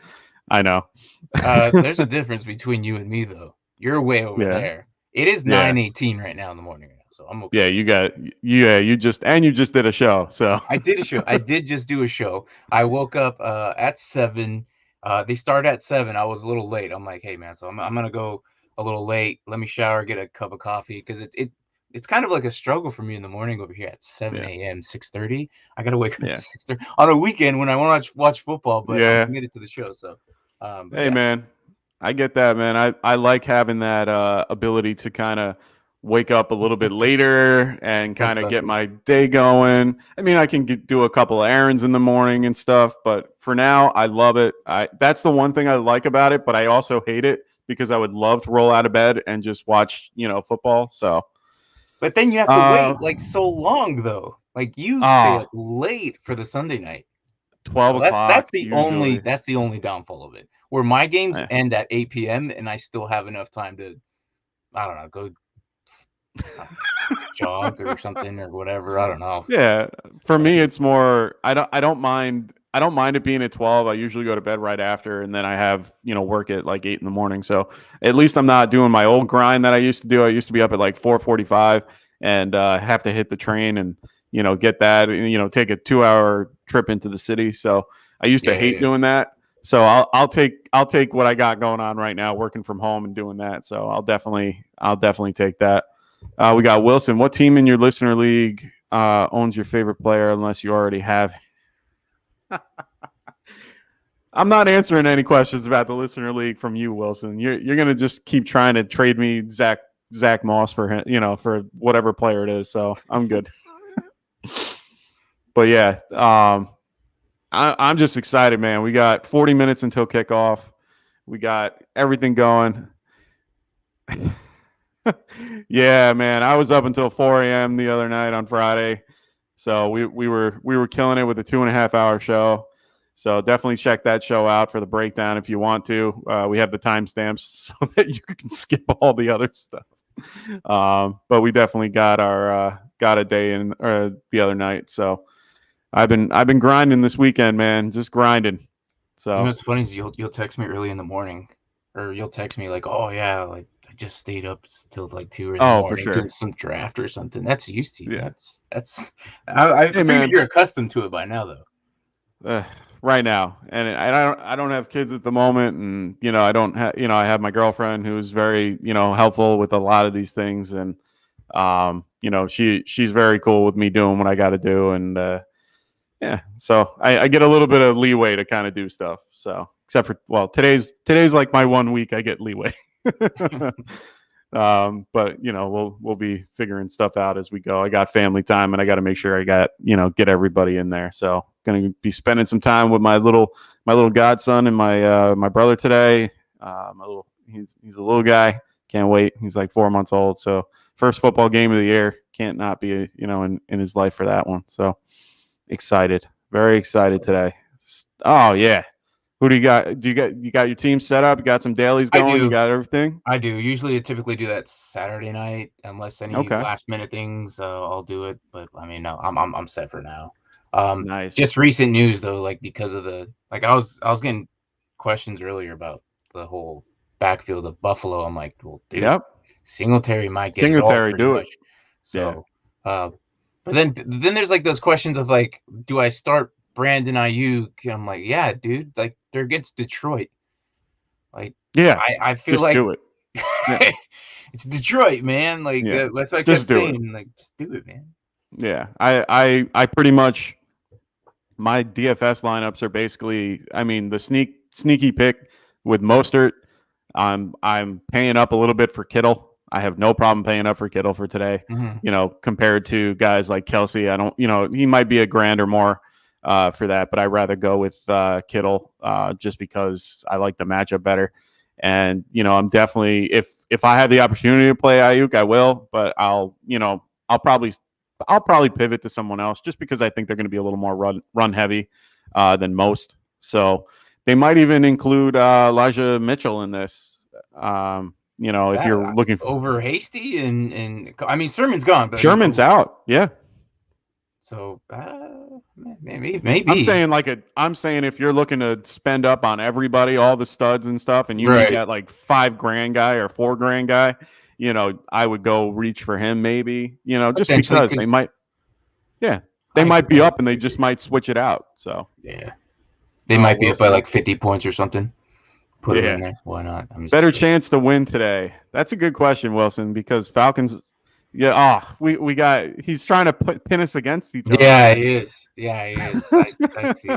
I know. There's a difference between you and me, though. You're way over there. It is 9:18 right now in the morning, so I'm okay. Yeah, you just did a show. So I did a show. I did just do a show. I woke up at 7. They start at 7. I was a little late. I'm like, hey man, so I'm gonna go a little late. Let me shower, get a cup of coffee because it's kind of like a struggle for me in the morning over here at 7 a.m. 6:30. I gotta wake up at 6:30 on a weekend when I want to watch football, but I'm committed to the show. So, hey man, I get that, man. I like having that ability to kind of wake up a little bit later and kind of get my day going. I mean, I can do a couple of errands in the morning and stuff, but for now, I love it. That's the one thing I like about it, but I also hate it because I would love to roll out of bed and just watch, football. So, but then you have to wait like so long, though. Like you stay up late for the Sunday night. 12 o'clock. That's the only downfall of it. Where my games end at 8 p.m. and I still have enough time to, I don't know, go jog or something or whatever. I don't know. Yeah, for me, it's more. I don't mind it being at 12. I usually go to bed right after, and then I have work at like 8 in the morning. So at least I'm not doing my old grind that I used to do. I used to be up at like 4:45 and have to hit the train and get that take a 2-hour trip into the city. So I used to hate doing that. So I'll take what I got going on right now, working from home and doing that. So I'll definitely take that. We got Wilson. What team in your listener league owns your favorite player unless you already have? I'm not answering any questions about the listener league from you, Wilson. You're gonna just keep trying to trade me Zach Moss for him, for whatever player it is. So I'm good. But yeah, I'm just excited, man. We got 40 minutes until kickoff. We got everything going. Yeah, man. I was up until 4 a.m. the other night on Friday. So we were killing it with a 2.5-hour show. So definitely check that show out for the breakdown if you want to. We have the timestamps so that you can skip all the other stuff. But we definitely got a day in the other night. So I've been grinding this weekend, man. Just grinding. So what's funny is you'll text me early in the morning, or you'll text me like, oh yeah, like I just stayed up till like 2 in the morning for sure. doing some draft or something. That's used to you. Yeah. That's I figured you're accustomed to it by now though. Right now, and I don't have kids at the moment, and I don't have I have my girlfriend who's very helpful with a lot of these things, and she's very cool with me doing what I got to do, and yeah, so I get a little bit of leeway to kind of do stuff. So except for today's like my 1 week I get leeway. But we'll be figuring stuff out as we go. I got family time and I got to make sure I got get everybody in there. So going to be spending some time with my little godson and my brother today. He's a little guy. Can't wait. He's like 4 months old. So first football game of the year. Can't not be in his life for that one. So excited, very excited today. Oh yeah. Who do you got? You got your team set up? You got some dailies going? You got everything? I do. Usually, I typically do that Saturday night, unless any last minute things. I'll do it. But I mean, no, I'm set for now. Nice. Just recent news though, like because of the I was getting questions earlier about the whole backfield of Buffalo. I'm like, well, dude, Yep. Singletary might get it all Singletary, pretty do much. it. So, but then there's like those questions of like, do I start Brandon Ayuk? I'm like, yeah, dude, like they're against Detroit. Like, Yeah, I feel just like do it. Yeah. it's Detroit, man. Like that's what I kept saying. Like, just do it, man. Yeah, I pretty much, my DFS lineups are basically, I mean, the sneaky pick with Mostert. I'm paying up a little bit for Kittle. I have no problem paying up for Kittle for today. Mm-hmm. Compared to guys like Kelsey, I don't. He might be a grand or more for that, but I'd rather go with Kittle just because I like the matchup better. And I'm definitely, if I have the opportunity to play Ayuk, I will. But I'll probably pivot to someone else just because I think they're going to be a little more run heavy than most. So they might even include Elijah Mitchell in this. If you're looking for over hasty and I mean Sermon's gone, but Sherman's out. Yeah. So maybe I'm saying if you're looking to spend up on everybody, all the studs and stuff, and you need that like $5,000 guy or $4,000 guy, I would go reach for him maybe. Just because they might. Yeah, they might be up and they just might switch it out. So yeah, they might be up by like 50 points or something. Put it in there. Why not? Better chance to win today. That's a good question, Wilson, because Falcons. Yeah. He's trying to pin us against each other. Yeah, he is. I see.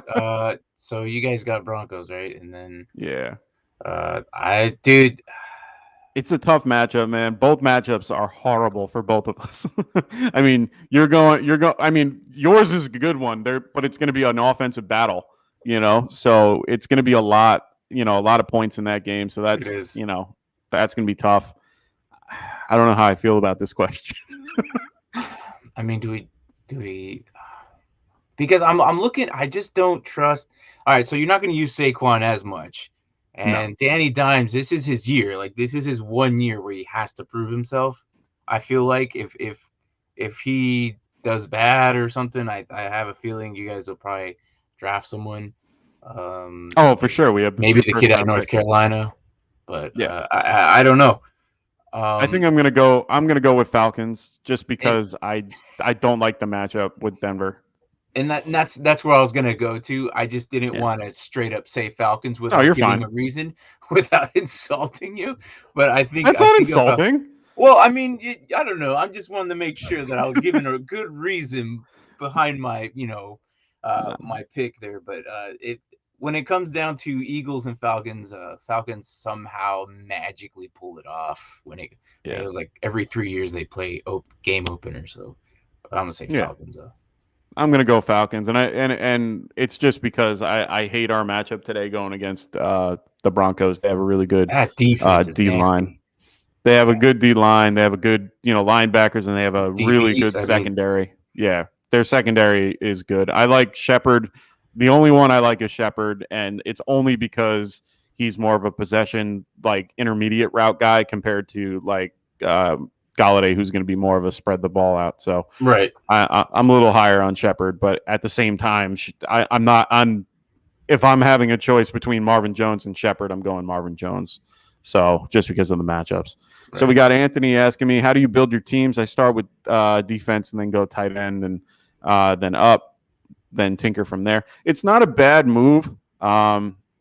So you guys got Broncos, right? And then it's a tough matchup, man. Both matchups are horrible for both of us. I mean, I mean, yours is a good one there, but it's going to be an offensive battle, so it's going to be a lot of points in that game. So that's, that's going to be tough. I don't know how I feel about this question. I mean, do we, because I'm looking, I just don't trust. All right. So you're not going to use Saquon as much. And Danny Dimes, this is his year. Like this is his 1 year where he has to prove himself. I feel like if he does bad or something, I have a feeling you guys will probably draft someone. For sure. We have maybe the kid out of North Carolina, but I don't know. I think I'm gonna go with Falcons just because I don't like the matchup with Denver. And that's where I was gonna go to. I just didn't want to straight up say Falcons without giving a reason, without insulting you. But I think that's not insulting. Well, I mean, I don't know. I just wanted to make sure that I was giving a good reason behind my, my pick there. But when it comes down to Eagles and Falcons, Falcons somehow magically pull it off. When it was like every 3 years they play game opener. So I'm gonna say Falcons though. I'm gonna go Falcons, and it's just because I hate our matchup today going against the Broncos. They have a really good D line. They have a good D line. They have a good linebackers, and they have a really good secondary. Yeah, their secondary is good. I like Shepard. The only one I like is Shepard, and it's only because he's more of a possession, like intermediate route guy compared to like Galladay, who's going to be more of a spread the ball out. So I'm a little higher on Shepard, but at the same time, if I'm having a choice between Marvin Jones and Shepard, I'm going Marvin Jones. So just because of the matchups. Right. So we got Anthony asking me, how do you build your teams? I start with defense and then go tight end and then up. Then tinker from there. It's not a bad move. It's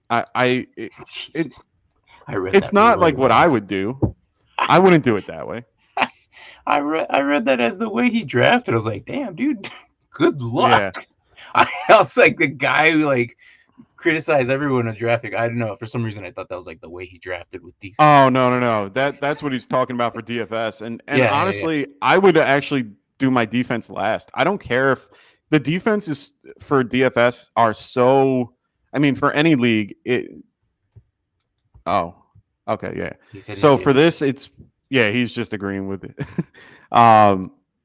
not like what I would do. I wouldn't do it that way. I read that as the way he drafted. I was like, damn, dude, good luck. Yeah. I was like the guy who like criticized everyone in drafting. I don't know. For some reason, I thought that was like the way he drafted with defense. Oh no. That's what he's talking about for DFS. And honestly, I would actually do my defense last. I don't care if the defenses for DFS are so. I mean, for any league, So for this, he's just agreeing with it.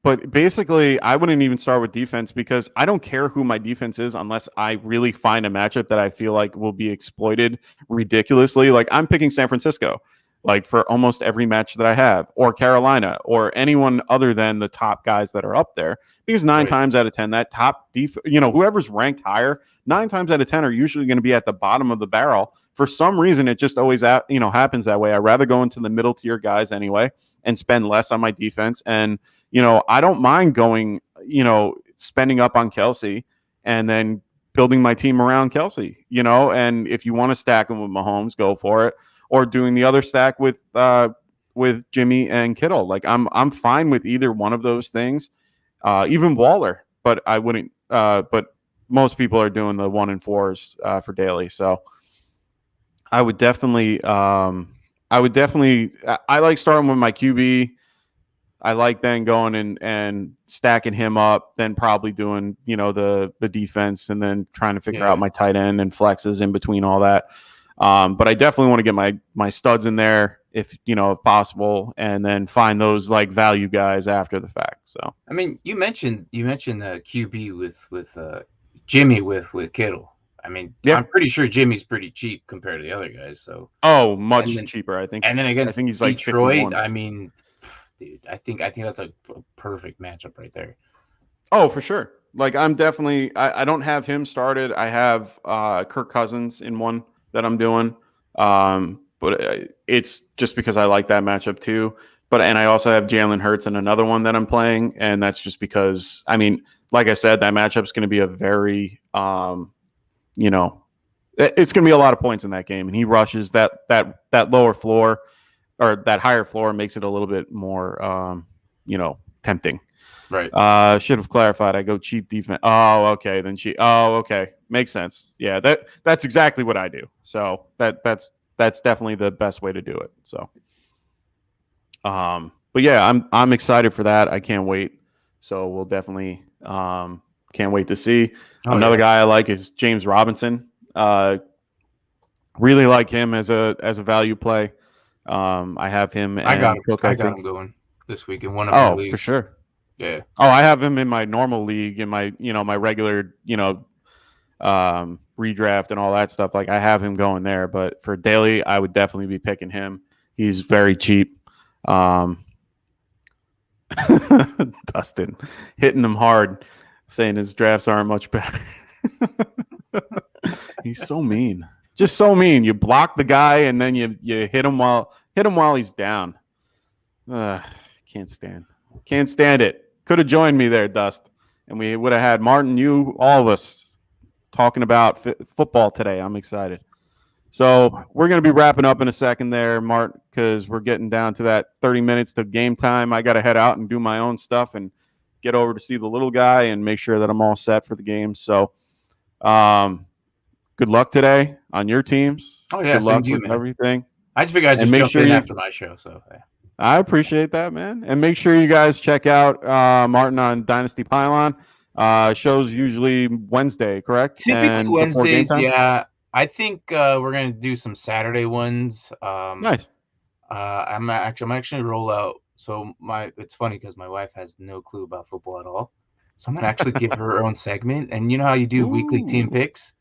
But basically, I wouldn't even start with defense because I don't care who my defense is unless I really find a matchup that I feel like will be exploited ridiculously. Like I'm picking San Francisco. like for almost every match that I have, or Carolina, or anyone other than the top guys that are up there. Because 9 times out of 10, that top whoever's ranked higher, 9 times out of 10 are usually going to be at the bottom of the barrel. For some reason, it just always happens that way. I'd rather go into the middle tier guys anyway and spend less on my defense. And I don't mind going, spending up on Kelsey and then building my team around Kelsey. And if you want to stack him with Mahomes, go for it. Or doing the other stack with Jimmy and Kittle. Like I'm fine with either one of those things, even Waller. But I wouldn't. But most people are doing the 1 and 4s for daily. So I would definitely. I like starting with my QB. I like then going and stacking him up, then probably doing the defense, and then trying to figure out my tight end and flexes in between all that. But I definitely want to get my studs in there if possible, and then find those like value guys after the fact. So I mean, you mentioned QB with Jimmy with Kittle. I mean, I'm pretty sure Jimmy's pretty cheap compared to the other guys. So much cheaper, I think. And then against I think he's Detroit, like 51. I mean, dude, I think that's a perfect matchup right there. Oh, for sure. Like I'm definitely I don't have him started. I have Kirk Cousins in one that I'm doing. But it's just because I like that matchup too. And I also have Jalen Hurts in another one that I'm playing, and that's just because like I said, that matchup's going to be a very it's going to be a lot of points in that game, and he rushes that lower floor or that higher floor makes it a little bit more tempting. Right. Should have clarified. I go cheap defense. Oh, okay. Then okay. Makes sense. Yeah, that's exactly what I do. So that's definitely the best way to do it. So, but yeah, I'm excited for that. I can't wait. So we'll definitely can't wait to see. Another guy I like is James Robinson. Really like him as a value play. I have him. And I got him going this week in one of my leagues. For sure. Yeah. Oh, I have him in my normal league, in my my regular redraft and all that stuff. Like I have him going there, but for daily, I would definitely be picking him. He's very cheap. Dustin hitting him hard, saying his drafts aren't much better. He's so mean, just so mean. You block the guy and then you hit him while he's down. Can't stand it. Could have joined me there, Dust, and we would have had Martin, you, all of us talking about football today. I'm excited. So we're going to be wrapping up in a second there, Martin, because we're getting down to that 30 minutes to game time. I got to head out and do my own stuff and get over to see the little guy and make sure that I'm all set for the game. So good luck today on your teams. Oh, yeah. Good luck with everything. I just figured I'd just jump in after my show. So I appreciate that, man. And make sure you guys check out Martin on Dynasty Pylon. Shows usually Wednesday, correct? Typically Wednesdays, yeah. I think we're gonna do some Saturday ones. Nice. I'm actually roll out. So it's funny because my wife has no clue about football at all. So I'm gonna actually give her own segment. And you know how you do weekly team picks?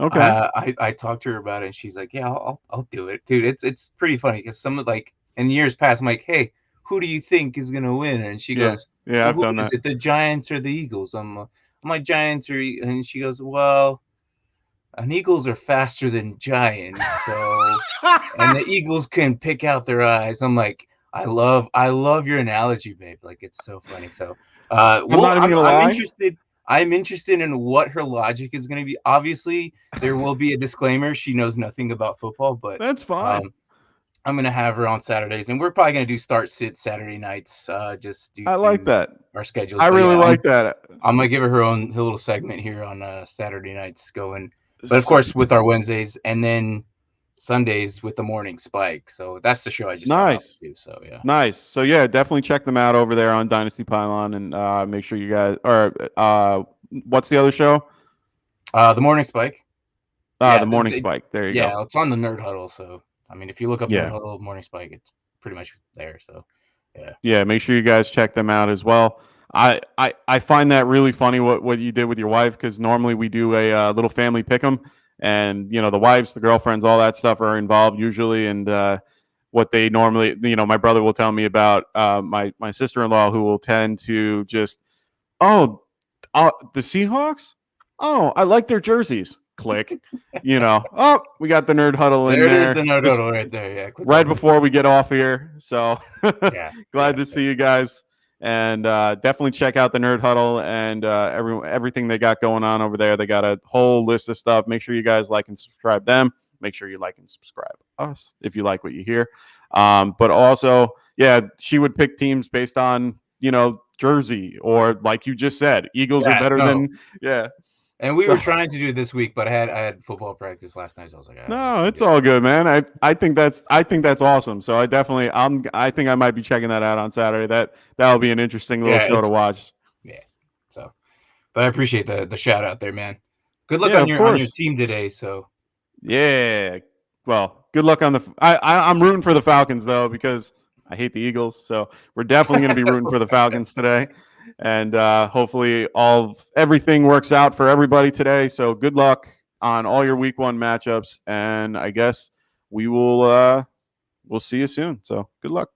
Okay. I talked to her about it, and she's like, "Yeah, I'll do it, dude." It's pretty funny because some of like in years past, I'm like, "Hey, who do you think is gonna win?" And she goes, "Yeah, I've done that. Is it the Giants or the Eagles?" I'm like, "Giants or," and she goes, "Well, and Eagles are faster than Giants, so and the Eagles can pick out their eyes." I'm like, I love your analogy, babe. Like it's so funny. So I'm interested. I'm interested in what her logic is going to be. Obviously, there will be a disclaimer. She knows nothing about football, but that's fine. I'm going to have her on Saturdays, and we're probably going to do start sit Saturday nights. Just due I like that. Our schedules. I really like that. I'm going to give her own little segment here on Saturday nights going. But of course, with our Wednesdays and then Sundays with the morning spike. So that's the show I just do. So yeah, nice. So yeah, definitely check them out over there on Dynasty Pylon, and make sure you guys. Or what's the other show? The morning spike. The morning spike. There you go. Yeah, it's on the Nerd Huddle. So I mean, if you look up Nerd Huddle morning spike, it's pretty much there. So yeah. Make sure you guys check them out as well. I find that really funny what you did with your wife, because normally we do a little family pick'em, and the wives, the girlfriends, all that stuff are involved usually. And what they normally, my brother will tell me about my sister-in-law, who will tend to just, the Seahawks? Oh, I like their jerseys. Click. We got the Nerd Huddle in there. There it is, the Nerd Huddle right there. Yeah. Right before we get off here. So yeah, glad to see you guys. And definitely check out the Nerd Huddle and everything they got going on over there. They got a whole list of stuff. Make sure you guys like and subscribe them. Make sure you like and subscribe us if you like what you hear. But also, she would pick teams based on, jersey, or like you just said, Eagles are better than. And we were trying to do this week, but I had football practice last night, so I was like, no, it's all good, man. I think that's awesome. So I think I might be checking that out on Saturday. That'll be an interesting little show to watch. Yeah. So, but I appreciate the shout out there, man. Good luck on your team today. So. Yeah. Well, good luck on I'm rooting for the Falcons though, because I hate the Eagles. So we're definitely going to be rooting for the Falcons today. And hopefully everything works out for everybody today. So good luck on all your week 1 matchups. And I guess we'll see you soon. So good luck.